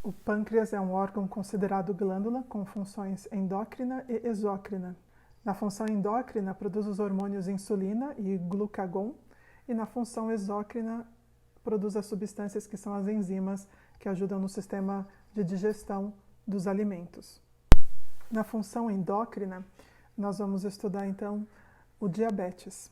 O pâncreas é um órgão considerado glândula com funções endócrina e exócrina. Na função endócrina, produz os hormônios insulina e glucagon, e na função exócrina, produz as substâncias que são as enzimas que ajudam no sistema de digestão dos alimentos. Na função endócrina, nós vamos estudar então o diabetes.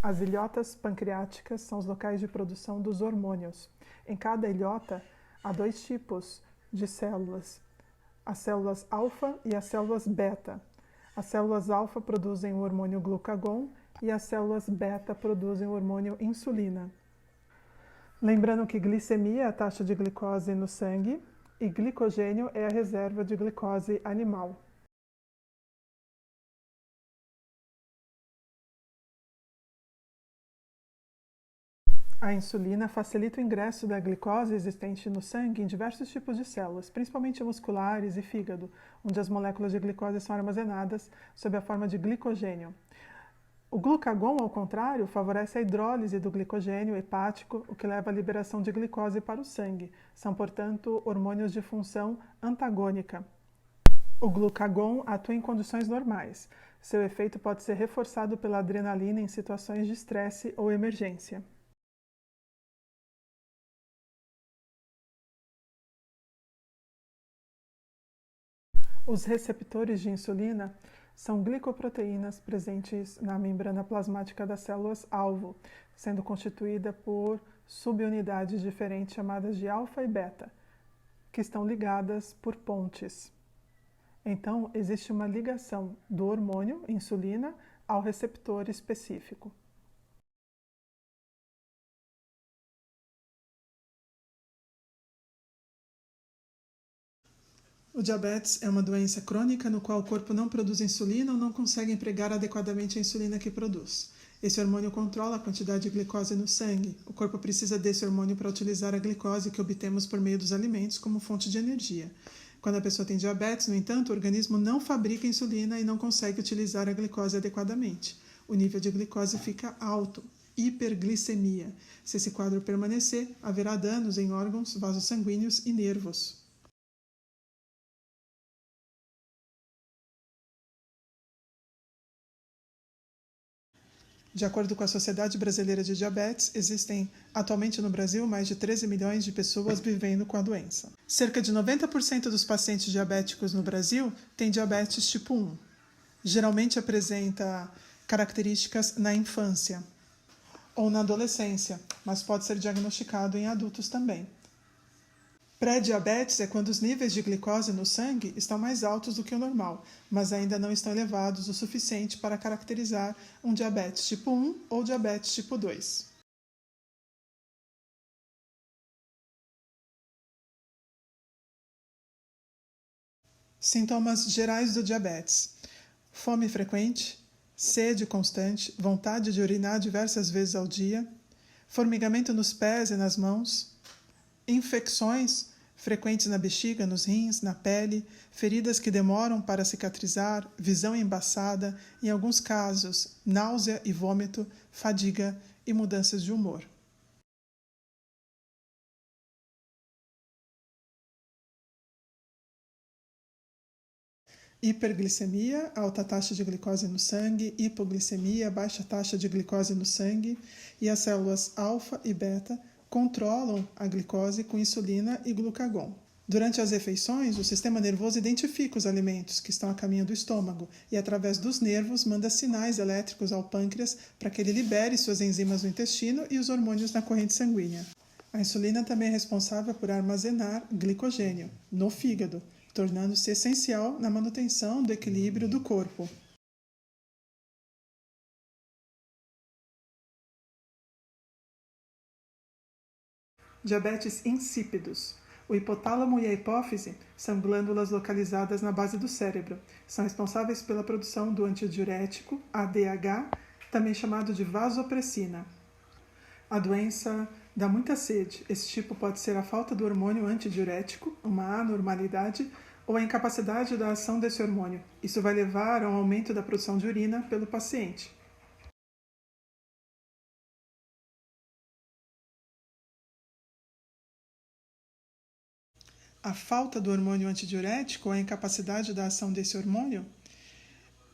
As ilhotas pancreáticas são os locais de produção dos hormônios. Em cada ilhota, há dois tipos de células, as células alfa e as células beta. As células alfa produzem o hormônio glucagon e as células beta produzem o hormônio insulina. Lembrando que glicemia é a taxa de glicose no sangue e glicogênio é a reserva de glicose animal. A insulina facilita o ingresso da glicose existente no sangue em diversos tipos de células, principalmente musculares e fígado, onde as moléculas de glicose são armazenadas sob a forma de glicogênio. O glucagon, ao contrário, favorece a hidrólise do glicogênio hepático, o que leva à liberação de glicose para o sangue. São, portanto, hormônios de função antagônica. O glucagon atua em condições normais. Seu efeito pode ser reforçado pela adrenalina em situações de estresse ou emergência. Os receptores de insulina são glicoproteínas presentes na membrana plasmática das células-alvo, sendo constituída por subunidades diferentes chamadas de alfa e beta, que estão ligadas por pontes. Então, existe uma ligação do hormônio, insulina, ao receptor específico. O diabetes é uma doença crônica no qual o corpo não produz insulina ou não consegue empregar adequadamente a insulina que produz. Esse hormônio controla a quantidade de glicose no sangue. O corpo precisa desse hormônio para utilizar a glicose que obtemos por meio dos alimentos como fonte de energia. Quando a pessoa tem diabetes, no entanto, o organismo não fabrica insulina e não consegue utilizar a glicose adequadamente. O nível de glicose fica alto, hiperglicemia. Se esse quadro permanecer, haverá danos em órgãos, vasos sanguíneos e nervos. De acordo com a Sociedade Brasileira de Diabetes, existem atualmente no Brasil mais de 13 milhões de pessoas vivendo com a doença. Cerca de 90% dos pacientes diabéticos no Brasil têm diabetes tipo 1. Geralmente apresenta características na infância ou na adolescência, mas pode ser diagnosticado em adultos também. Pré-diabetes é quando os níveis de glicose no sangue estão mais altos do que o normal, mas ainda não estão elevados o suficiente para caracterizar um diabetes tipo 1 ou diabetes tipo 2. Sintomas gerais do diabetes: fome frequente, sede constante, vontade de urinar diversas vezes ao dia, formigamento nos pés e nas mãos, infecções frequentes na bexiga, nos rins, na pele, feridas que demoram para cicatrizar, visão embaçada, em alguns casos, náusea e vômito, fadiga e mudanças de humor. Hiperglicemia, alta taxa de glicose no sangue, hipoglicemia, baixa taxa de glicose no sangue, e as células alfa e beta controlam a glicose com insulina e glucagon. Durante as refeições, o sistema nervoso identifica os alimentos que estão a caminho do estômago e, através dos nervos, manda sinais elétricos ao pâncreas para que ele libere suas enzimas no intestino e os hormônios na corrente sanguínea. A insulina também é responsável por armazenar glicogênio no fígado, tornando-se essencial na manutenção do equilíbrio do corpo. Diabetes insípidos. O hipotálamo e a hipófise são glândulas localizadas na base do cérebro. São responsáveis pela produção do antidiurético, ADH, também chamado de vasopressina. A doença dá muita sede. Esse tipo pode ser a falta do hormônio antidiurético, uma anormalidade, ou a incapacidade da ação desse hormônio. Isso vai levar a um aumento da produção de urina pelo paciente. A falta do hormônio antidiurético, a incapacidade da ação desse hormônio,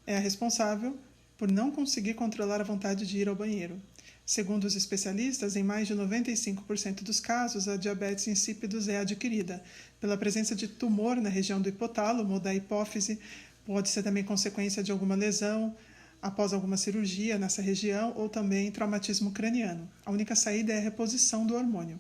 é a responsável por não conseguir controlar a vontade de ir ao banheiro. Segundo os especialistas, em mais de 95% dos casos, a diabetes insípidos é adquirida pela presença de tumor na região do hipotálamo ou da hipófise, pode ser também consequência de alguma lesão após alguma cirurgia nessa região ou também traumatismo craniano. A única saída é a reposição do hormônio.